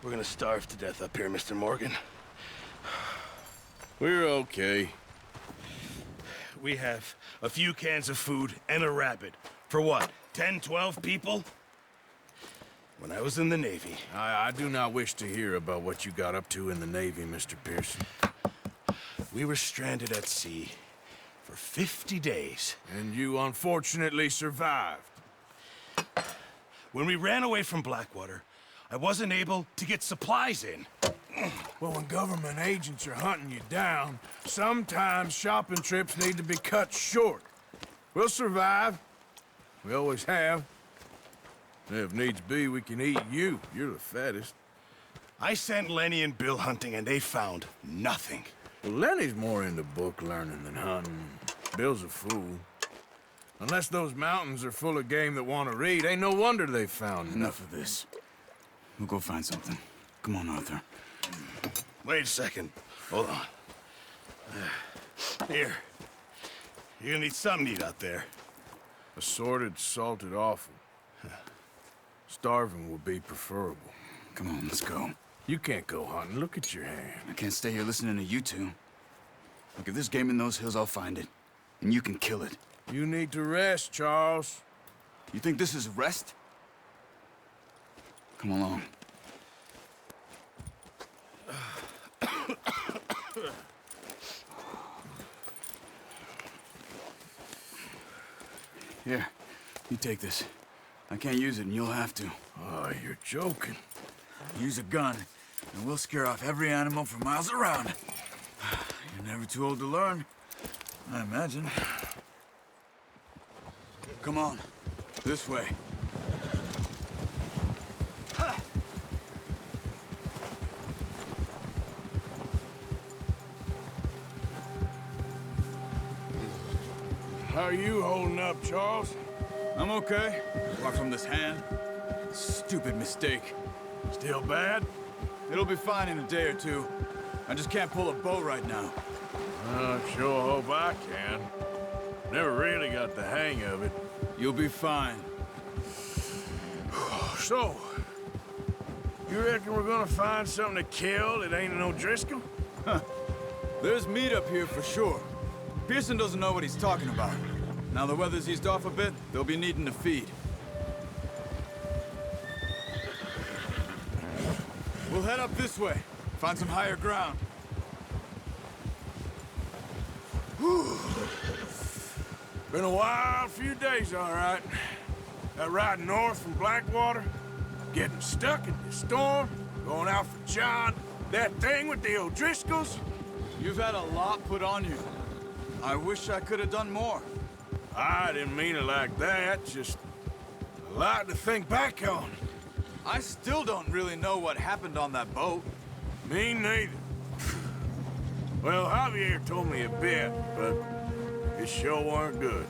We're gonna starve to death up here, Mr. Morgan. We're okay. We have a few cans of food and a rabbit. For what, 10, 12 people? When I was in the Navy... I do not wish to hear about what you got up to in the Navy, Mr. Pearson. We were stranded at sea for 50 days. And you unfortunately survived. When we ran away from Blackwater, I wasn't able to get supplies in. Well, when government agents are hunting you down, sometimes shopping trips need to be cut short. We'll survive. We always have. If needs be, we can eat you. You're the fattest. I sent Lenny and Bill hunting, and they found nothing. Well, Lenny's more into book learning than hunting. Bill's a fool. Unless those mountains are full of game that want to read, ain't no wonder they found Enough of this. We'll go find something. Come on, Arthur. Wait a second. Hold on. Here. You're gonna need something to eat out there. Assorted, salted offal. Starving will be preferable. Come on, let's go. You can't go hunting. Look at your hand. I can't stay here listening to you two. Look, if there's game in those hills, I'll find it. And you can kill it. You need to rest, Charles. You think this is rest? Come along. Here, you take this. I can't use it, and you'll have to. Oh, you're joking. Use a gun, and we'll scare off every animal for miles around. You're never too old to learn, I imagine. Come on, this way. How are you holding up, Charles? I'm okay, apart from this hand. Stupid mistake. Still bad? It'll be fine in a day or two. I just can't pull a bow right now. I sure hope I can. Never really got the hang of it. You'll be fine. So, you reckon we're gonna find something to kill that ain't no Driscoll? There's meat up here for sure. Pearson doesn't know what he's talking about. Now the weather's eased off a bit, they'll be needing to feed. We'll head up this way, find some higher ground. Whew. Been a wild few days, all right. That ride north from Blackwater, getting stuck in the storm, going out for John, that thing with the O'Driscolls. You've had a lot put on you. I wish I could have done more. I didn't mean it like that, just a lot to think back on. I still don't really know what happened on that boat. Me neither. Well, Javier told me a bit, but it sure weren't good.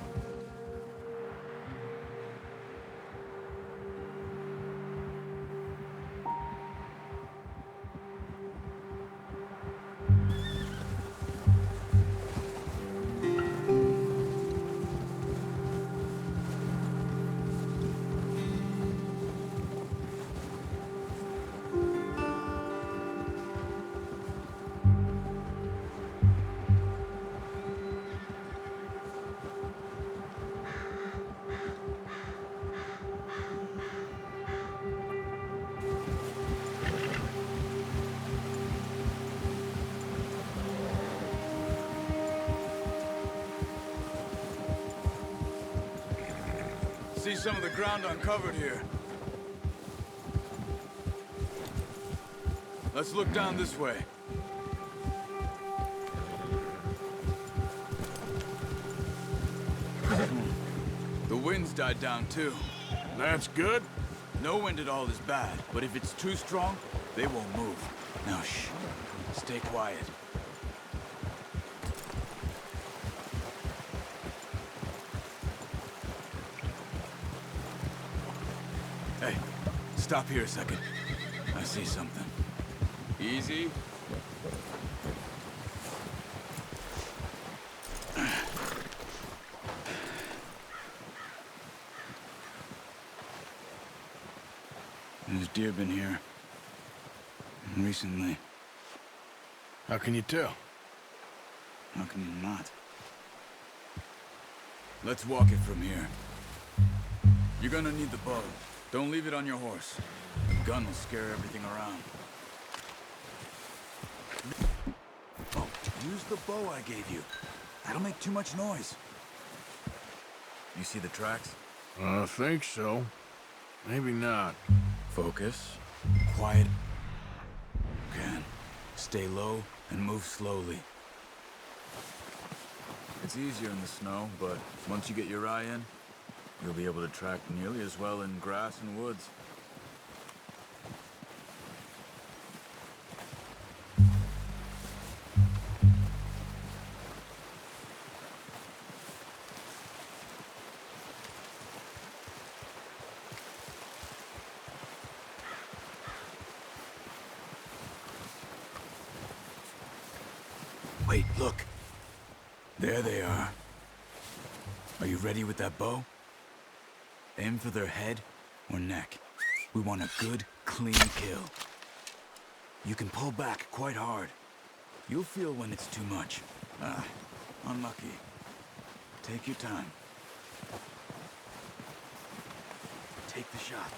See some of the ground uncovered here. Let's look down this way. The wind's died down too. That's good. No wind at all is bad, but if it's too strong, they won't move. Now shh, stay quiet. Hey, stop here a second. I see something. Easy. There's deer been here. recently. How can you tell? How can you not? Let's walk it from here. You're gonna need the bow. Don't leave it on your horse. The gun will scare everything around. Oh, use the bow I gave you. That'll make too much noise. You see the tracks? I think so. Maybe not. Focus. Quiet. Can. Stay low and move slowly. It's easier in the snow, but once you get your eye in, you'll be able to track nearly as well in grass and woods. Wait, look. There they are. Are you ready with that bow? Aim for their head or neck. We want a good, clean kill. You can pull back quite hard. You'll feel when it's too much. Ah, unlucky. Take your time. Take the shot.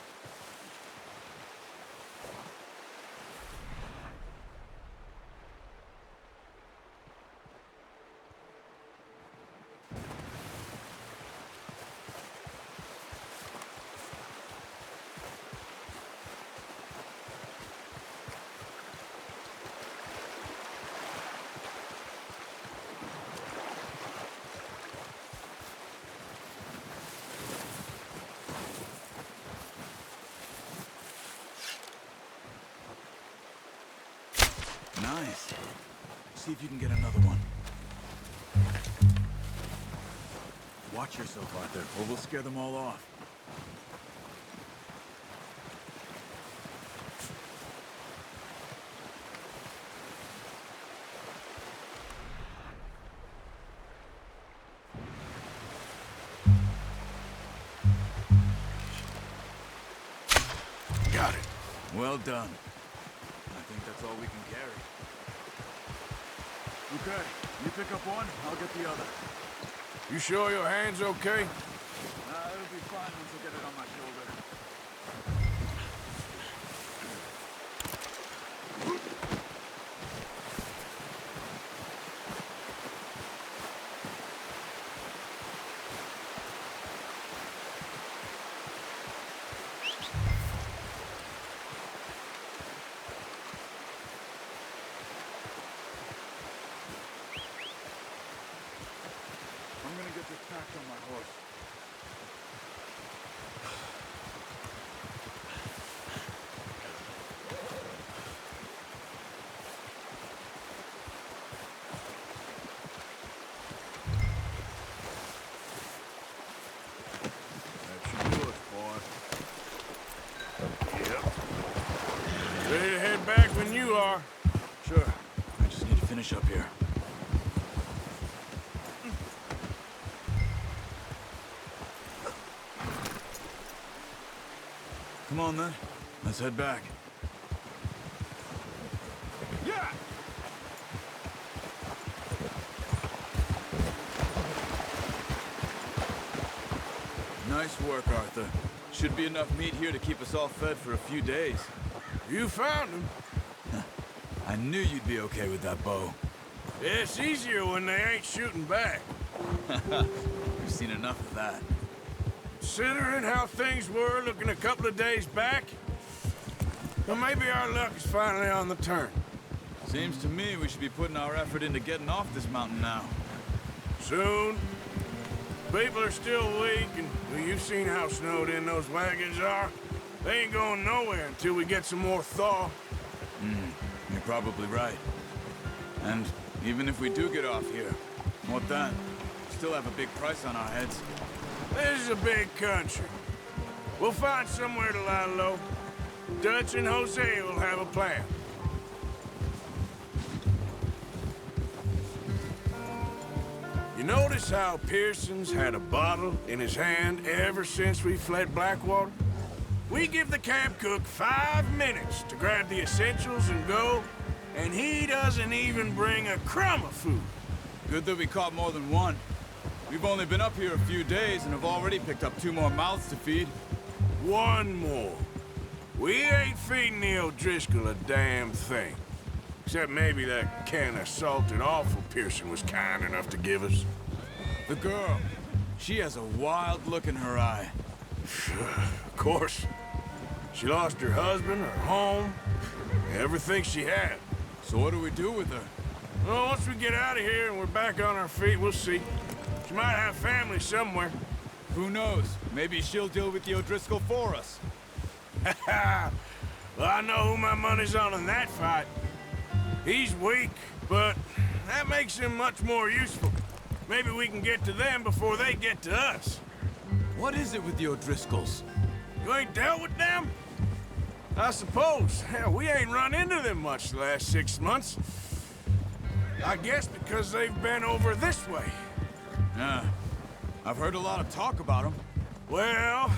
Nice. See if you can get another one. Watch yourself, Arthur, or we'll scare them all off. Got it. Well done. I think that's all we can carry. Okay, you pick up one, I'll get the other. You sure your hand's okay? It'll be fine once I get it on my shoulder. I'm gonna get this packed on my horse. That should do it, boy. Yep. Ready to head back when you are. Sure. I just need to finish up here. Come on, then. Let's head back. Yeah! Nice work, Arthur. Should be enough meat here to keep us all fed for a few days. You found him. I knew you'd be okay with that bow. It's easier when they ain't shooting back. We've seen enough of that. Considering how things were looking a couple of days back, well, maybe our luck is finally on the turn. Seems to me we should be putting our effort into getting off this mountain now. Soon. People are still weak, and well, you've seen how snowed in those wagons are. They ain't going nowhere until we get some more thaw. You're probably right. And even if we do get off here, what then? Still have a big price on our heads. This is a big country. We'll find somewhere to lie low. Dutch and Jose will have a plan. You notice how Pearson's had a bottle in his hand ever since we fled Blackwater? We give the camp cook 5 minutes to grab the essentials and go, and he doesn't even bring a crumb of food. Good that we caught more than one. We've only been up here a few days and have already picked up 2 more mouths to feed. One more. We ain't feeding the O'Driscoll a damn thing. Except maybe that can of salted offal Pearson was kind enough to give us. The girl, she has a wild look in her eye. Of course. She lost her husband, her home, everything she had. So what do we do with her? Well, once we get out of here and we're back on our feet, we'll see. She might have family somewhere. Who knows? Maybe she'll deal with the O'Driscoll for us. Well, I know who my money's on in that fight. He's weak, but that makes him much more useful. Maybe we can get to them before they get to us. What is it with the O'Driscolls? You ain't dealt with them? I suppose. Hell, we ain't run into them much the last 6 months. I guess because they've been over this way. Yeah. I've heard a lot of talk about them. Well,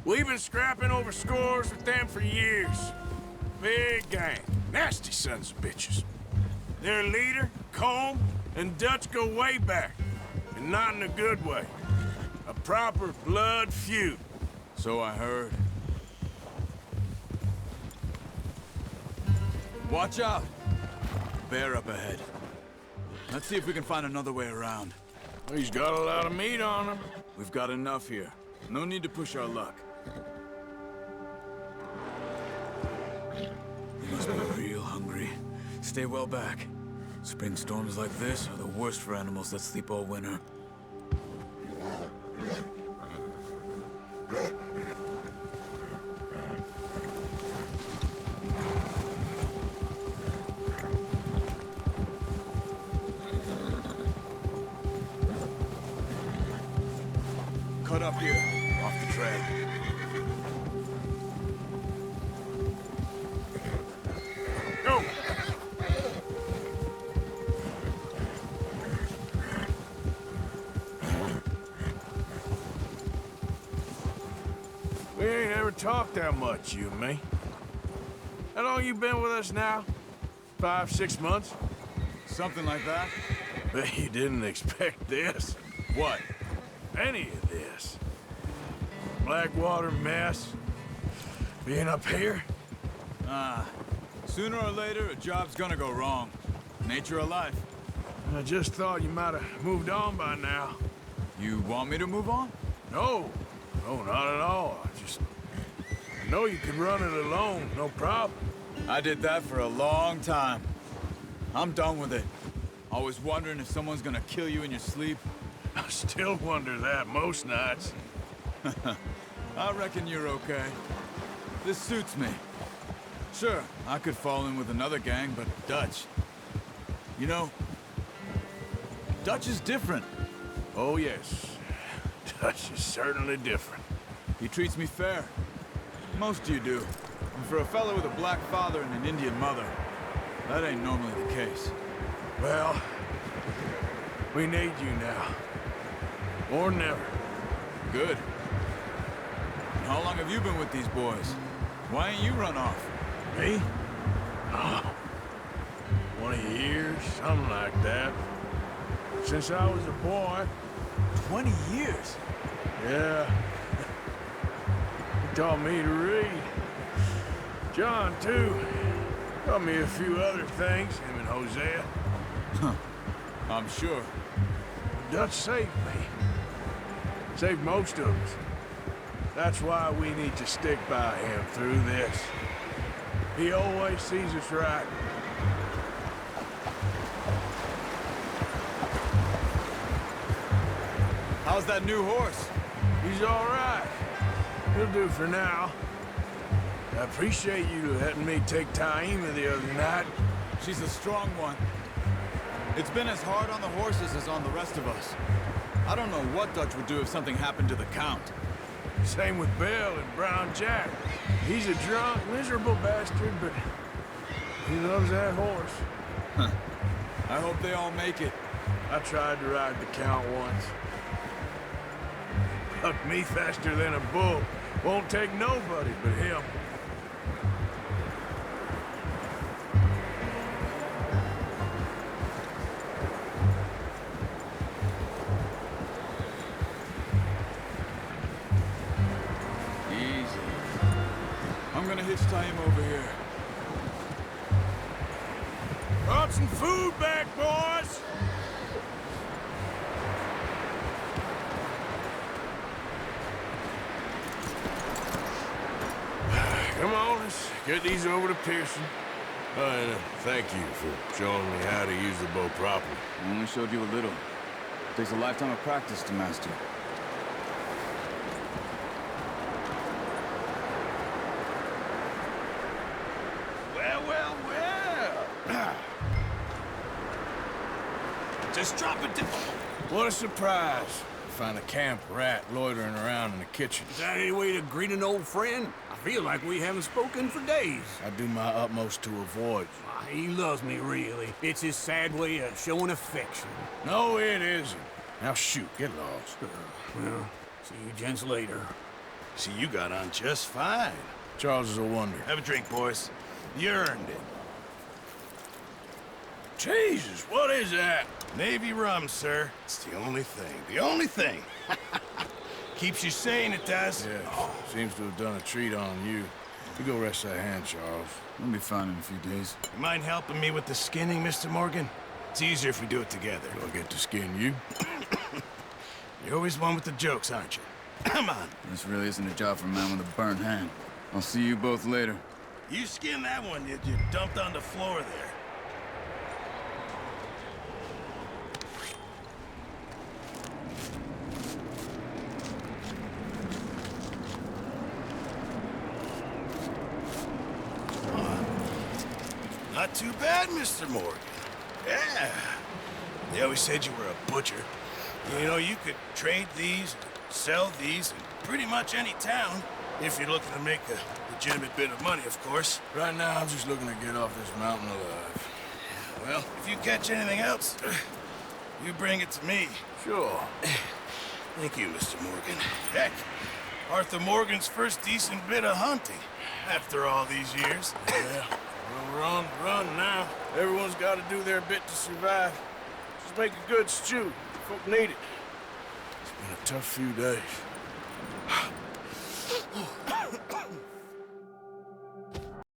we've been scrapping over scores with them for years. Big gang. Nasty sons of bitches. Their leader, Combe, and Dutch go way back. And not in a good way. A proper blood feud. So I heard. Watch out! Bear up ahead. Let's see if we can find another way around. He's got a lot of meat on him. We've got enough here. No need to push our luck. You must be real hungry. Stay well back. Spring storms like this are the worst for animals that sleep all winter. Cut up here, off the trail. Go! We ain't ever talked that much, you and me. How long you been with us now? 5, 6 months? Something like that? Bet you didn't expect this. What? Any of this. Blackwater mess. Being up here? Sooner or later, a job's gonna go wrong. Nature of life. I just thought you might have moved on by now. You want me to move on? No. No, not at all. I know you could run it alone, no problem. I did that for a long time. I'm done with it. Always wondering if someone's gonna kill you in your sleep. I still wonder that most nights. I reckon you're okay. This suits me. Sure, I could fall in with another gang, but Dutch... You know, Dutch is different. Oh, yes. Dutch is certainly different. He treats me fair. Most of you do. And for a fellow with a black father and an Indian mother, that ain't normally the case. Well, we need you now. Or never. Good. And how long have you been with these boys? Why ain't you run off? Me? Oh, 20 years, something like that. Since I was a boy. 20 years? Yeah. He taught me to read. John, too. Taught me a few other things, him and Hosea. I'm sure. Dutch saved me. Saved most of us. That's why we need to stick by him through this. He always sees us right. How's that new horse? He's all right. He'll do for now. I appreciate you letting me take Taima the other night. She's a strong one. It's been as hard on the horses as on the rest of us. I don't know what Dutch would do if something happened to the Count. Same with Bill and Brown Jack. He's a drunk, miserable bastard, but he loves that horse. I hope they all make it. I tried to ride the Count once. Hucked me faster than a bull. Won't take nobody but him. Easy. I'm gonna hitch tie him over here. Brought some food back, boys! Come on, let's get these over to Pearson. And thank you for showing me how to use the bow properly. I only showed you a little. Takes a lifetime of practice to master. Well, well, well. Just drop it down. What a surprise. Find a camp rat loitering around in the kitchen. Is that any way to greet an old friend? I feel like we haven't spoken for days. I do my utmost to avoid you. Ah, he loves me, really. It's his sad way of showing affection. No, it isn't. Now shoot, get lost. Well, see you gents later. See, you got on just fine. Charles is a wonder. Have a drink, boys. You earned it. Jesus, what is that? Navy rum, sir. It's the only thing. The only thing. Keeps you sane, it does. Yeah, seems to have done a treat on you. You go rest that hand, Charles. We'll be fine in a few days. You mind helping me with the skinning, Mr. Morgan? It's easier if we do it together. Do I get to skin you? You're always one with the jokes, aren't you? Come on. This really isn't a job for a man with a burnt hand. I'll see you both later. You skinned that one you dumped on the floor there. Not too bad, Mr. Morgan. Yeah. They always said you were a butcher. You know, you could trade these, sell these in pretty much any town, if you're looking to make a legitimate bit of money, of course. Right now, I'm just looking to get off this mountain alive. Well, if you catch anything else, you bring it to me. Sure. Thank you, Mr. Morgan. Heck, Arthur Morgan's first decent bit of hunting, after all these years. Yeah. Well, run now. Everyone's got to do their bit to survive. Just make a good stew. Folk need it. It's been a tough few days.